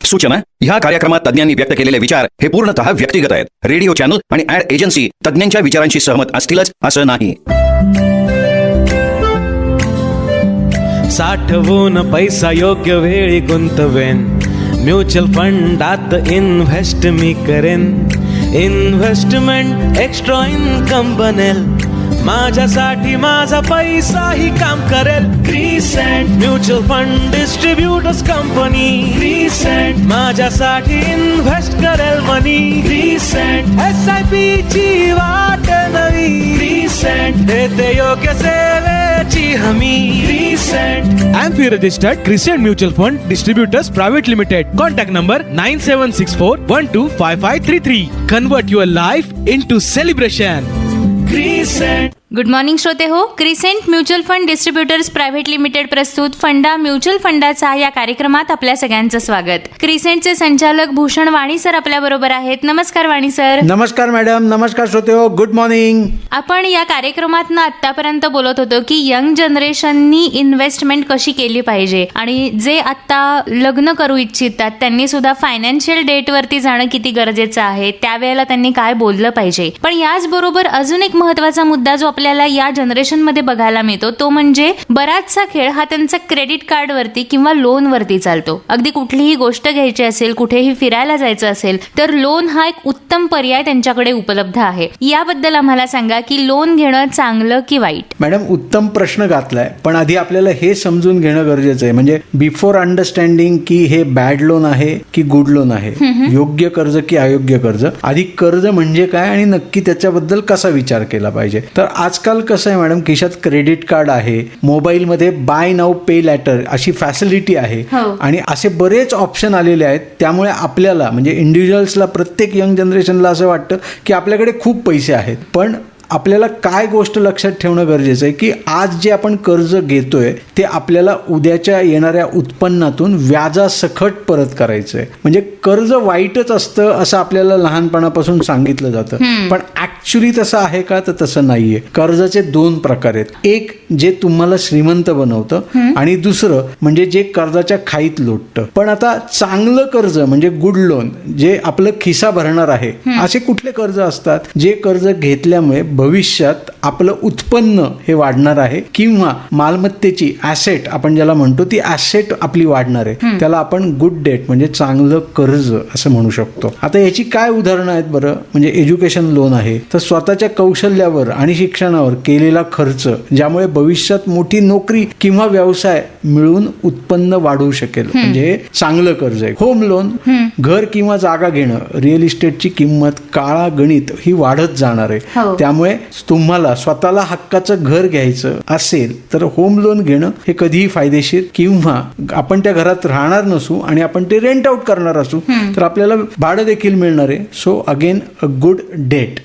सूचना, ह्या कार्यक्रमात तज्ञांनी व्यक्त केलेले विचार हे पूर्णतः व्यक्तिगत आहेत. रेडिओ चॅनल आणि ऍड एजन्सी तज्ञांच्या विचारांशी सहमत असतीलच असं नाही. साठवून पैसा योग्य वेळी गुंतवेन, म्युच्युअल फंडात इन्व्हेस्ट मी करेन. इन्व्हेस्टमेंट एक्स्ट्रा इन्कम बनेल, माझ्यासाठी माझा पैसाही काम करेल. Crescent mutual fund distributors company, crescent माझ्यासाठी इन्व्हेस्ट करेल मनी. क्रिसेंट SIP ची वाट नवी, क्रिसेंट देते योग्य सेवेची हमी. Crescent AMFI registered Crescent Mutual Fund Distributors Private Limited. Contact number 9764125533. Convert your life into celebration. Crescent. Good morning श्रोते हो. Crescent mutual fund distributors private limited प्रस्तुत फंडा म्युच्युअल फंडाचा या कार्यक्रमात आपल्या सगळ्यांचं स्वागत. क्रिसेंटचे संचालक भूषण वाणी सर आपल्या बरोबर आहेत. नमस्कार वाणी सर. नमस्कार मॅडम. नमस्कार श्रोते हो. Good morning. आपण या कार्यक्रमात आतापर्यंत बोलत होतो की यंग जनरेशननी इन्व्हेस्टमेंट कशी केली पाहिजे आणि जे आता लग्न करू इच्छितात त्यांनी सुद्धा फायनान्शियल डेट वरती जाणं किती गरजेचं आहे, त्यावेळेला त्यांनी काय बोललं पाहिजे. पण याचबरोबर अजून एक महत्वाचा मुद्दा जो आपल्याला या जनरेशन मध्ये बघायला मिळतो तो म्हणजे बराचसा खेळ हा त्यांचा क्रेडिट कार्ड वरती किंवा लोन वरती चालतो. अगदी कुठलीही गोष्ट घ्यायची असेल, कुठेही फिरायला जायचं असेल तर लोन हा एक उत्तम पर्याय त्यांच्याकडे उपलब्ध आहे. याबद्दल आम्हाला सांगा की लोन घेणं चांगलं की वाईट. मॅडम उत्तम प्रश्न घातलाय, पण आधी आपल्याला हे समजून घेणं गरजेचं आहे, म्हणजे बिफोर अंडरस्टँडिंग की हे बॅड लोन आहे की गुड लोन आहे, योग्य कर्ज की अयोग्य कर्ज, आधी कर्ज म्हणजे काय आणि नक्की त्याच्याबद्दल कसा विचार केला पाहिजे. तर आजकाल कसं आहे मॅडम, खिशात क्रेडिट कार्ड आहे, मोबाईलमध्ये बाय नाऊ पे लॅटर अशी फॅसिलिटी आहे आणि असे बरेच ऑप्शन आलेले आहेत. त्यामुळे आपल्याला म्हणजे इंडिव्हिज्युअल्सला, प्रत्येक यंग जनरेशनला असं वाटतं की आपल्याकडे खूप पैसे आहेत. पण आपल्याला काय गोष्ट लक्षात ठेवणं गरजेचं आहे की आज जे आपण कर्ज घेतोय ते आपल्याला उद्याच्या येणाऱ्या उत्पन्नातून व्याजासकट परत करायचं आहे. म्हणजे कर्ज वाईटच असतं असं आपल्याला लहानपणापासून सांगितलं जातं, पण ऍक्च्युली तसं आहे का, तर तसं नाहीये. कर्जाचे दोन प्रकार आहेत. एक जे तुम्हाला श्रीमंत बनवतं आणि दुसरं म्हणजे जे कर्जाच्या खाईत लोटतं. पण आता चांगलं कर्ज म्हणजे गुड लोन, जे आपलं खिसा भरणार आहे, असे कुठले कर्ज असतात जे कर्ज घेतल्यामुळे भविष्यात आपलं उत्पन्न हे वाढणार आहे किंवा मालमत्तेची ॲसेट आपण ज्याला म्हणतो ती ॲसेट आपली वाढणार आहे, त्याला आपण गुड डेट म्हणजे चांगलं कर्ज असं म्हणू शकतो. आता याची काय उदाहरणं आहेत बरं, म्हणजे एज्युकेशन लोन आहे, तर स्वतःच्या कौशल्यावर आणि शिक्षणावर केलेला खर्च ज्यामुळे भविष्यात मोठी नोकरी किंवा व्यवसाय मिळून उत्पन्न वाढवू शकेल, म्हणजे चांगलं कर्ज आहे. होम लोन, घर किंवा जागा घेणं, रिअल इस्टेटची किंमत काळागणित ही वाढत जाणार आहे. त्यामुळे तुम्हाला स्वतःला हक्काचं घर घ्यायचं असेल तर होम लोन घेणं हे कधीही फायदेशीर, किंवा आपण त्या घरात राहणार नसू आणि आपण ते रेंट आउट करणार असू तर आपल्याला भाडं देखील मिळणार आहे. So again a good debt.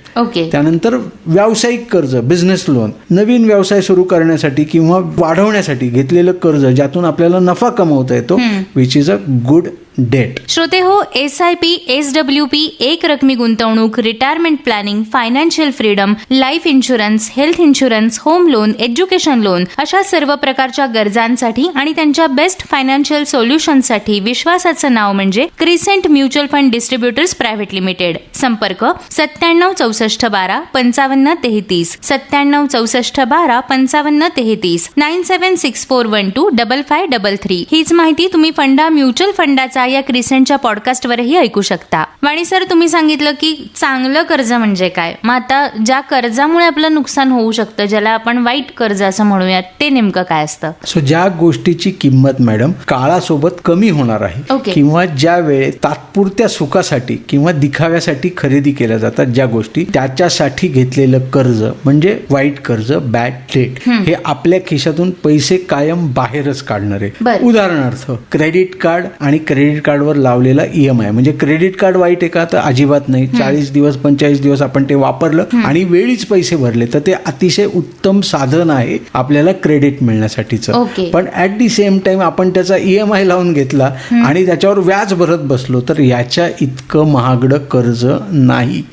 त्यानंतर व्यावसायिक कर्ज, बिझनेस लोन, नवीन व्यवसाय सुरू करण्यासाठी किंवा वाढवण्यासाठी घेतलेलं कर्ज ज्यातून आपल्याला नफा कमवता येतो, which is a good debt. श्रोते हो, SIP, SWP, एक रकमी गुंतवणूक, retirement planning, financial freedom, life insurance, health insurance, home loan, education loan अशा सर्व प्रकारच्या गरजांसाठी आणि त्यांच्या बेस्ट फायनान्शियल सोल्युशनसाठी विश्वासाचं नाव म्हणजे crescent mutual fund distributors private limited. संपर्क 9764125533, 9764125533, 9764125533. हीच माहिती तुम्ही फंडा म्युच्युअल फंडाचा या क्रिसेंटच्या पॉडकास्टवरही ऐकू शकता. वाणी सर, तुम्ही सांगितलं की चांगलं कर्ज म्हणजे काय, मग आता ज्या कर्जामुळे आपलं नुकसान होऊ शकतं, ज्याला आपण वाईट कर्ज असं म्हणूयात, ते नेमकं काय असतं? सो ज्या गोष्टीची किंमत मॅडम काळासोबत कमी होणार आहे किंवा ज्या वेळेत तात्पुरत्या सुखासाठी किंवा दिखाव्यासाठी खरेदी केल्या जातात ज्या गोष्टी, त्याच्यासाठी घेतलेलं कर्ज म्हणजे वाईट कर्ज, बॅड डेट, हे आपल्या खिशातून पैसे कायम बाहेरच काढणार आहे. उदाहरणार्थ क्रेडिट कार्ड आणि क्रेडिट कार्डवर लावलेला EMI, म्हणजे क्रेडिट कार्ड वाईट आहे का, तर अजिबात नाही. 40 दिवस 45 दिवस आपण ते वापरलं आणि वेळीच पैसे भरले तर ते अतिशय उत्तम साधन आहे आपल्याला क्रेडिट मिळण्यासाठीचं. पण ऍट दी सेम टाइम आपण त्याचा EMI लावून घेतला आणि त्याच्यावर व्याज भरत बसलो तर याच्या इतकं महागडं कर्ज नाही.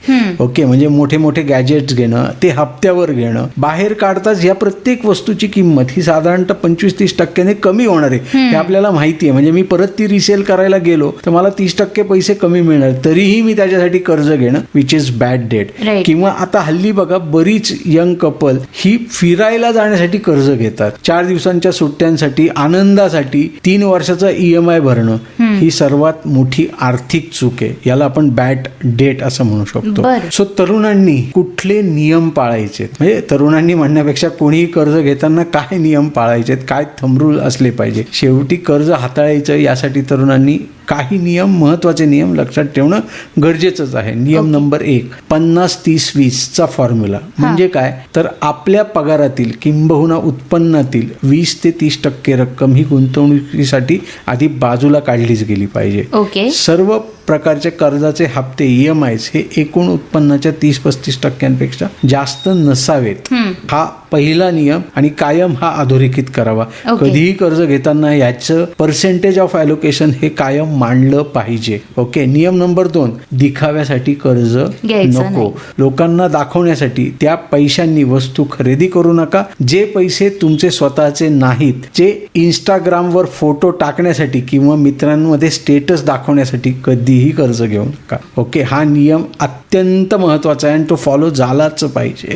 ओके, म्हणजे मोठे मोठे गॅजेट्स घेणं, ते हप्त्यावर घेणं, बाहेर काढताच या प्रत्येक वस्तूची किंमत ही साधारणतः 25-30% कमी होणार आहे, हे आपल्याला माहिती आहे. म्हणजे मी परत ती रिसेल करायला करायला गेलो तर मला 30% पैसे कमी मिळणार, तरीही मी त्याच्यासाठी कर्ज घेणं which is bad debt. Right. किंवा आता हल्ली बघा बरीच यंग कपल ही फिरायला जाण्यासाठी कर्ज घेतात, 4 दिवसांच्या सुट्ट्यांसाठी, आनंदासाठी 3 वर्षाचा EMI भरणं, ही सर्वात मोठी आर्थिक चूक आहे. याला आपण बॅड डेट असं म्हणू शकतो. बरं. सो तरुणांनी कुठले नियम पाळायचे, म्हणजे तरुणांनी म्हणण्यापेक्षा कोणीही कर्ज घेताना काय नियम पाळायचे, काय थंब रूल असले पाहिजे. शेवटी कर्ज हाताळायचं यासाठी तरुणांनी काही नियम, महत्वाचे नियम लक्षात ठेवणं गरजेचंच आहे. नियम नंबर 1, 50-30-20 चा फॉर्म्युला. म्हणजे काय तर आपल्या पगारातील किंबहुना उत्पन्नातील 20 ते 30% रक्कम ही गुंतवणुकीसाठी आधी बाजूला काढलीच गेली पाहिजे. ओके. सर्व प्रकारचे कर्जाचे हप्ते EMIs हे एकूण उत्पन्नाच्या 30-35% जास्त नसावेत. हा पहिला नियम आणि कायम हा अधोरेखित करावा. ओके. कधीही कर्ज घेताना याचं पर्सेंटेज ऑफ ॲलोकेशन हे कायम मांडलं पाहिजे. ओके. नियम नंबर 2, दिखाव्यासाठी कर्ज घ्यायचं नको. नाही. लोकांना दाखवण्यासाठी त्या पैशांनी वस्तू खरेदी करू नका. जे पैसे तुमचे स्वतःचे नाहीत, जे इंस्टाग्रामवर फोटो टाकण्यासाठी किंवा मित्रांमध्ये स्टेटस दाखवण्यासाठी कधीही कर्ज घेऊ नका. ओके. हा नियम अत्यंत महत्वाचा आहे आणि तो फॉलो झालाच पाहिजे.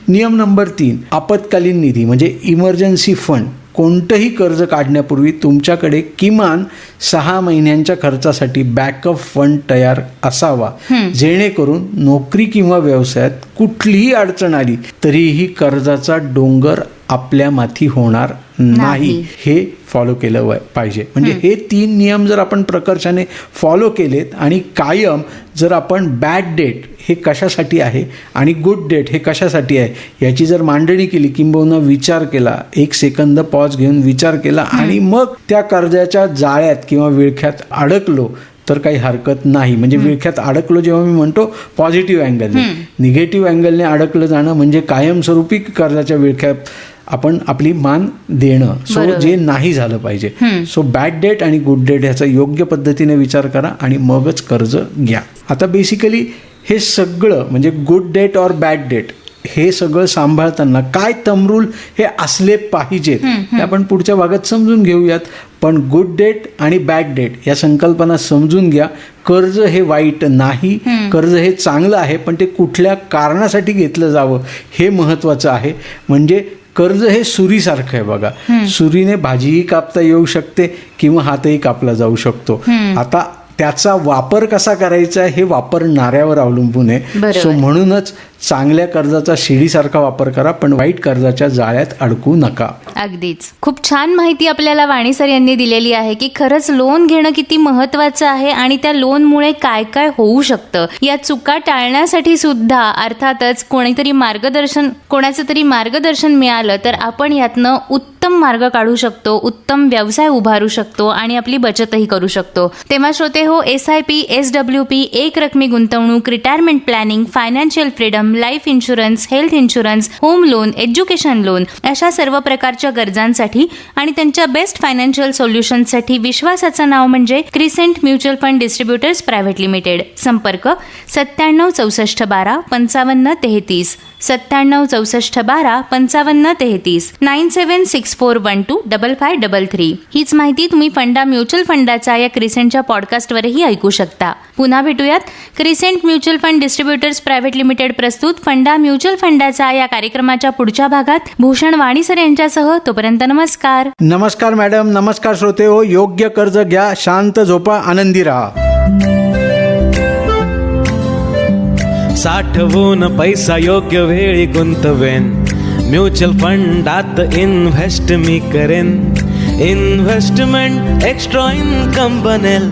नियम नंबर 3, आपत्कालीन निधी म्हणजे इमर्जन्सी फंड. कोणतंही कर्ज काढण्यापूर्वी तुमच्याकडे किमान 6 महिन्यांच्या खर्चासाठी बॅकअप फंड तयार असावा, जेणेकरून नोकरी किंवा व्यवसायात कुठलीही अडचण आली तरीही कर्जाचा डोंगर आपल्या माथी होणार नाही. हे फॉलो केलं पाहिजे. म्हणजे हे 3 नियम जर आपण प्रकर्षाने फॉलो केलेत आणि कायम जर आपण बॅड डेट हे कशासाठी आहे आणि गुड डेट हे कशासाठी आहे याची जर मांडणी केली, किंबहुना विचार केला, 1 सेकंद पॉज घेऊन विचार केला आणि मग त्या कर्जाच्या जाळ्यात किंवा विळख्यात अडकलो तर काही हरकत नाही. म्हणजे विळख्यात अडकलो जेव्हा मी म्हणतो पॉझिटिव्ह अँगलने, निगेटिव्ह अँगलने अडकलं जाणं म्हणजे कायमस्वरूपी कर्जाच्या विळख्यात आपण आपली मान देणं. सो जे नाही झालं पाहिजे. सो बॅड डेट आणि गुड डेट याचा योग्य पद्धतीने विचार करा आणि मगच कर्ज घ्या. आता बेसिकली हे सगळं म्हणजे गुड डेट और बॅड डेट हे सगळं सांभाळताना काय थंब रूल हे असले पाहिजेत हे आपण पुढच्या भागात समजून घेऊयात. पण गुड डेट आणि बॅड डेट या संकल्पना समजून घ्या. कर्ज हे वाईट नाही, कर्ज हे चांगलं आहे, पण ते कुठल्या कारणासाठी घेतलं जावं हे महत्त्वाचं आहे. म्हणजे कर्ज हे सुरीसारखं आहे बघा. सुरीने भाजीही कापता येऊ शकते किंवा हातही कापला जाऊ शकतो. आता त्याचा वापर कसा करायचा हे वापरणाऱ्यावर अवलंबून आहे. सो म्हणूनच चांगल्या कर्जाचा शिडीसारखा वापर करा, पण वाईट कर्जाच्या जाळ्यात अडकू नका. अगदीच. खूप छान माहिती आपल्याला वाणी सर यांनी दिलेली आहे की खरंच लोन घेणं किती महत्वाचं आहे आणि त्या लोनमुळे काय काय होऊ शकतं. या चुका टाळण्यासाठी सुद्धा अर्थातच कोणाचं तरी मार्गदर्शन मिळालं तर आपण यातनं उत्तम मार्ग काढू शकतो, उत्तम व्यवसाय उभारू शकतो आणि आपली बचतही करू शकतो. तेव्हा श्रोते हो, SIP, SWP, एक रकमी गुंतवणूक, retirement planning, financial freedom, life insurance, health insurance, home loan, education loan अशा सर्व प्रकारच्या गरजांसाठी आणि त्यांच्या बेस्ट फायनान्शियल सोल्युशनसाठी विश्वासाचं नाव म्हणजे crescent mutual fund distributors private limited. संपर्क 97 64 12 55 33, 97 64 12 55 33, 9764125533. हीच माहिती तुम्ही फंडा म्युच्युअल फंडाचा या क्रिसेंटच्या पॉडकास्टवरही ऐकू शकता. पुन्हा भेटूयात. Crescent mutual fund distributors private limited प्रस्तुत फंडा म्युच्युअल फंडाचा या कार्यक्रमाच्या पुढच्या भागात भूषण वाणी सर यांच्यासह. तोपर्यंत नमस्कार. नमस्कार मॅडम. नमस्कार श्रोते हो. योग्य कर्ज घ्या, शांत झोपा, आनंदी राहा. साठवून पैसा योग्य वेळी गुंतवेन, म्युच्युअल फंडात इन्व्हेस्ट मी करेन. इन्व्हेस्टमेंट एक्स्ट्रा इन्कम बनेल,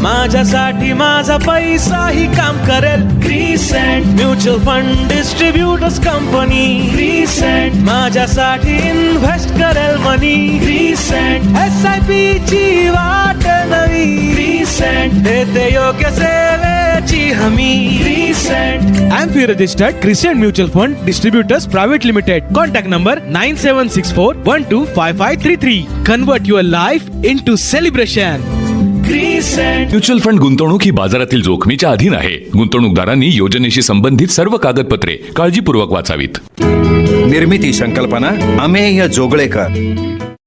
माझ्यासाठी माझा पैसाही काम करेल. Crescent mutual fund distributors company, crescent माझ्यासाठी इन्व्हेस्ट करेल मनी. क्रिसेंट SIP ची वाट नवी, क्रिसेंट देते योग्य सेवेची हमी. Crescent AMFI registered Crescent Mutual Fund Distributors Private Limited. Contact number 9764125533. Convert your life into celebration. Mutual fund गुंतवणूक ही बाजारातील जोखमीच्या अधीन आहे. गुंतवणूकदारांनी योजनेशी संबंधित सर्व कागदपत्रे काळजीपूर्वक वाचावीत. निर्मिती संकल्पना अमेय जोगळेकर.